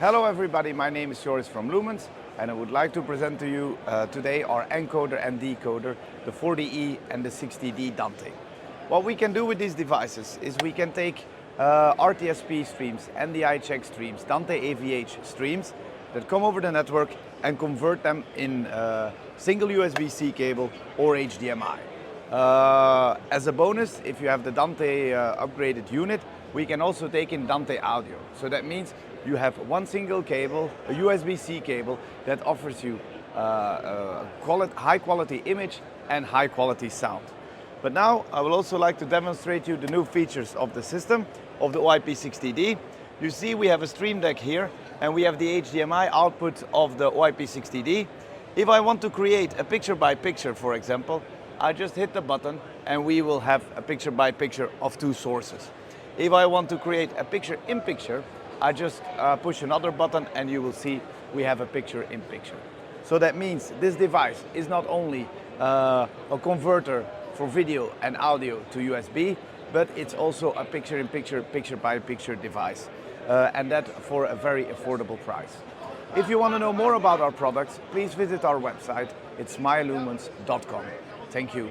Hello everybody, my name is Joris from Lumens and I would like to present to you today our encoder and decoder, the 40E and the 60D Dante. What we can do with these devices is we can take RTSP streams, NDI check streams, Dante AVH streams that come over the network and convert them in single USB-C cable or HDMI. As a bonus, if you have the Dante upgraded unit, we can also take in Dante audio. So that means you have one single cable, a USB-C cable that offers you high quality image and high quality sound. But now I will also like to demonstrate you the new features of the system, of the OIP-60D. You see we have a stream deck here and we have the HDMI output of the OIP-60D. If I want to create a picture by picture, for example, I just hit the button and we will have a picture by picture of two sources. If I want to create a picture in picture, I just push another button and you will see we have a picture in picture. So that means this device is not only a converter for video and audio to USB, but it's also a picture in picture, picture by picture device. And that for a very affordable price. If you want to know more about our products, please visit our website. It's mylumens.com. Thank you.